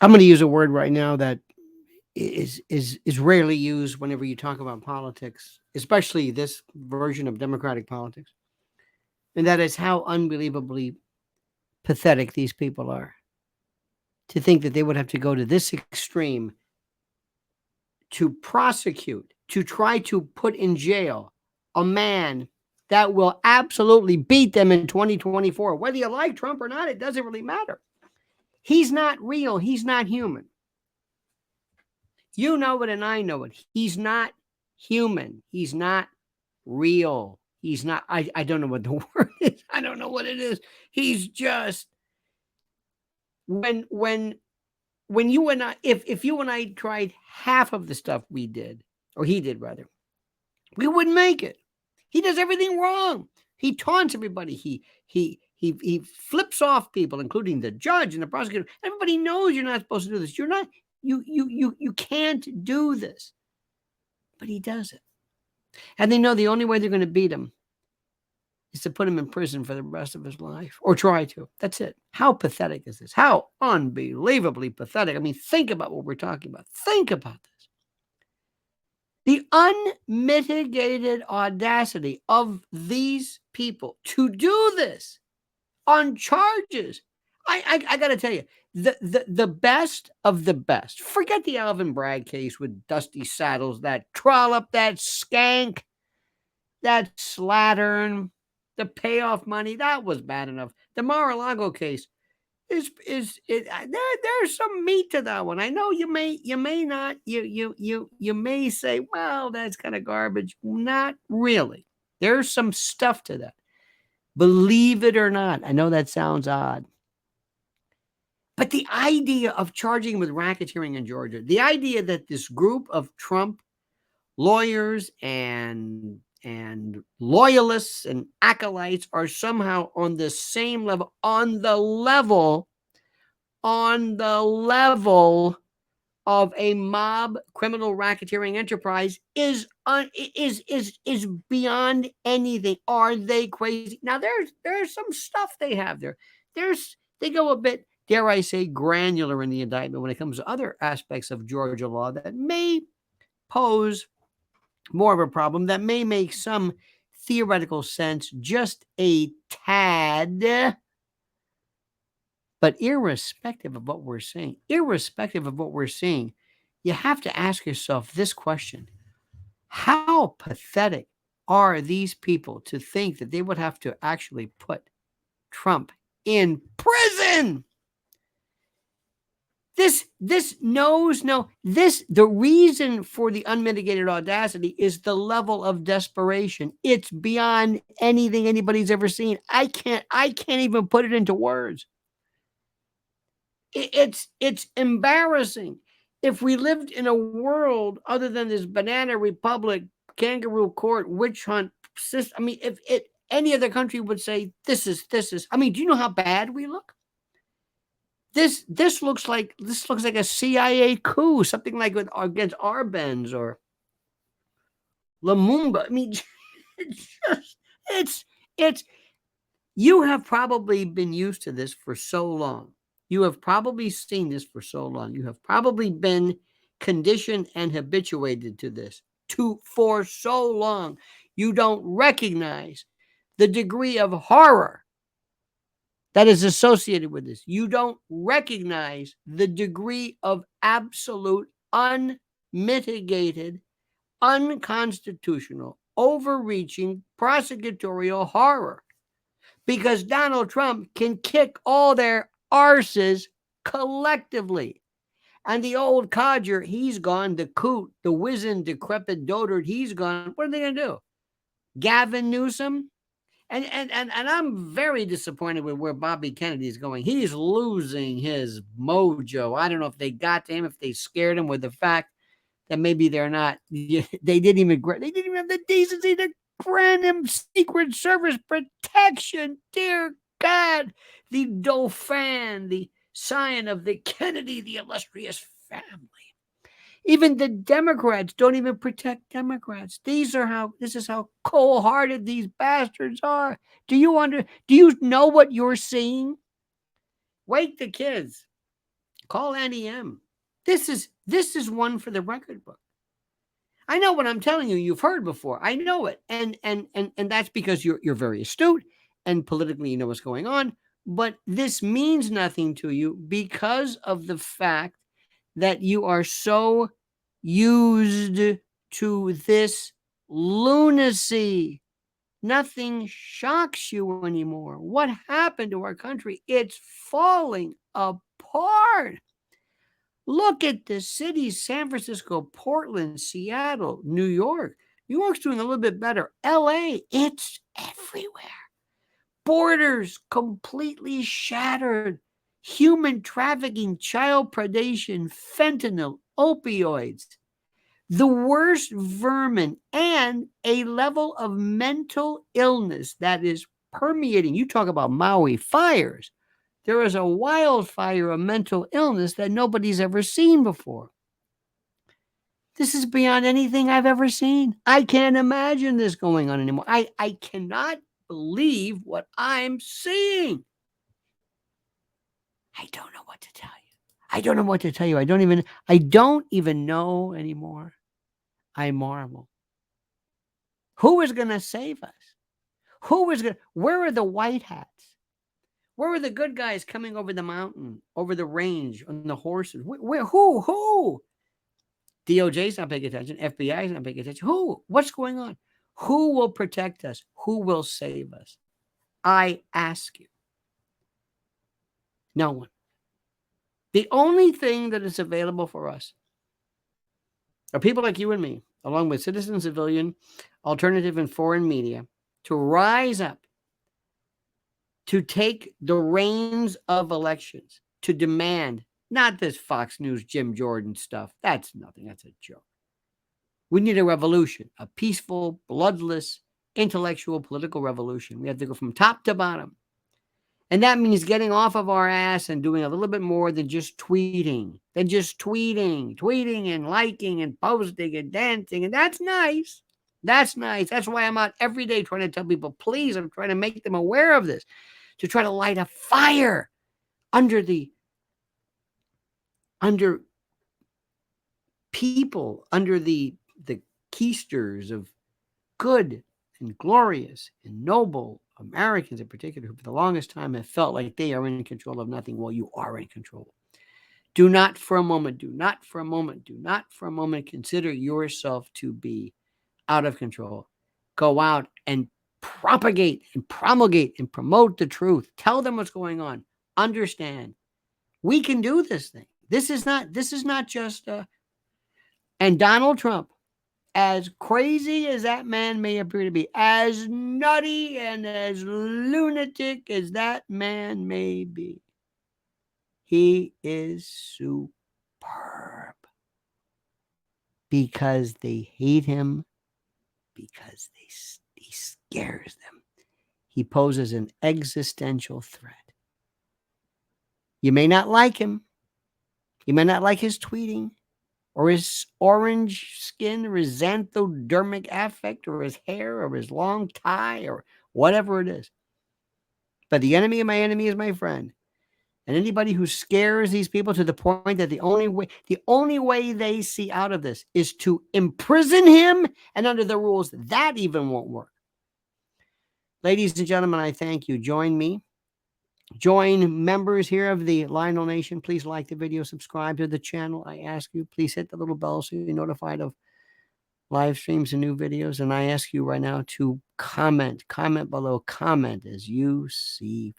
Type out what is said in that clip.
I'm going to use a word right now that is rarely used whenever you talk about politics, especially this version of democratic politics, and that is how unbelievably pathetic these people are. To think that they would have to go to this extreme to prosecute, to try to put in jail a man that will absolutely beat them in 2024. Whether you like Trump or not, it doesn't really matter. He's not real. He's not human. You know it and I know it. He's not human. He's not real. He's not, I don't know what the word is. I don't know what it is. He's just when when when you and I, if you and I tried half of the stuff we did, or he did rather, we wouldn't make it. He does everything wrong. He taunts everybody. He flips off people, including the judge and the prosecutor. Everybody knows you're not supposed to do this. You're not. You can't do this. But he does it, and they know the only way they're going to beat him is to put him in prison for the rest of his life, or try to. That's it. How pathetic is this? How unbelievably pathetic. I mean, think about what we're talking about. Think about this. The unmitigated audacity of these people to do this on charges. I got to tell you, the best of the best. Forget the Alvin Bragg case with Dusty Saddles, that trollop, that skank, that slattern, the payoff money. That was bad enough. The Mar-a-Lago case there's some meat to that one. I know you may not you may say, well, that's kind of garbage. Not really. There's some stuff to that. Believe it or not. I know that sounds odd. But the idea of charging with racketeering in Georgia, the idea that this group of Trump lawyers and loyalists and acolytes are somehow on the same level, on the level of a mob criminal racketeering enterprise is beyond anything. Are they crazy? Now there's some stuff they have there. They go a bit, dare I say, granular in the indictment when it comes to other aspects of Georgia law that may pose more of a problem, that may make some theoretical sense just a tad. But irrespective of what we're seeing, you have to ask yourself this question: how pathetic are these people to think that they would have to actually put Trump in prison? This knows no. The reason for the unmitigated audacity is the level of desperation. It's beyond anything anybody's ever seen. I can't even put it into words. It's embarrassing. If we lived in a world other than this banana republic, kangaroo court, witch hunt system, I mean, if any other country would say this is. I mean, do you know how bad we look? This looks like a CIA coup, something like against Arbenz or Lumumba. I mean, it's just it's you have probably been used to this for so long. You have probably seen this for so long. You have probably been conditioned and habituated to this for so long. You don't recognize the degree of horror that is associated with this. You don't recognize the degree of absolute, unmitigated, unconstitutional, overreaching prosecutorial horror. Because Donald Trump can kick all their arses collectively. And the old codger, he's gone. The coot, the wizened, decrepit dotard, he's gone. What are they going to do? Gavin Newsom? And I'm very disappointed with where Bobby Kennedy is going. He's losing his mojo. I don't know if they got to him, if they scared him with the fact that maybe they're not. They didn't even have the decency to grant him Secret Service protection. Dear God, the Dauphin, the scion of the Kennedy, the illustrious family. Even the Democrats don't even protect Democrats. This is how cold-hearted these bastards are. Do you know what you're seeing? Wake the kids. Call Annie M. This is one for the record book. I know what I'm telling you. You've heard before. I know it, and that's because you're very astute and politically you know what's going on. But this means nothing to you because of the fact that you are so used to this lunacy. Nothing shocks you anymore. What happened to our country? It's falling apart. Look at the cities: San Francisco, Portland, Seattle, New York. New York's doing a little bit better. LA, it's everywhere. Borders completely shattered. Human trafficking, child predation, fentanyl, opioids, the worst vermin, and a level of mental illness that is permeating. You talk about Maui fires. There is a wildfire of mental illness that nobody's ever seen before. This is beyond anything I've ever seen. I can't imagine this going on anymore. I cannot believe what I'm seeing. I don't know what to tell you. I don't know what to tell you. I don't even know anymore. I marvel. Who is going to save us? Where are the white hats? Where are the good guys coming over the mountain, over the range, on the horses? Who? DOJ's not paying attention. FBI's not paying attention. Who? What's going on? Who will protect us? Who will save us? I ask you. No one. The only thing that is available for us are people like you and me, along with citizen, civilian, alternative, and foreign media, to rise up, to take the reins of elections, to demand, not this Fox News, Jim Jordan stuff. That's nothing. That's a joke. We need a revolution, a peaceful, bloodless, intellectual, political revolution. We have to go from top to bottom. And that means getting off of our ass and doing a little bit more than just tweeting, tweeting and liking and posting and dancing. And that's nice. That's nice. That's why I'm out every day trying to tell people, please, I'm trying to make them aware of this, to try to light a fire under people, under the keisters of good and glorious and noble Americans in particular, who for the longest time have felt like they are in control of nothing. Well, you are in control. Do not for a moment consider yourself to be out of control. Go out and propagate and promulgate and promote the truth. Tell them what's going on. Understand. We can do this thing. This is not just and Donald Trump, as crazy as that man may appear to be, as nutty and as lunatic as that man may be, he is superb because they hate him, because he scares them. He poses an existential threat. You may not like him. You may not like his tweeting, or his orange skin, or his xanthodermic affect, or his hair, or his long tie, or whatever it is. But the enemy of my enemy is my friend. And anybody who scares these people to the point that the only way they see out of this is to imprison him, and under the rules, that even won't work. Ladies and gentlemen, I thank you. Join me. Join members here of the Lionel Nation. Please like the video, subscribe to the channel. I ask you, please hit the little bell so you're notified of live streams and new videos. And I ask you right now to comment below, comment as you see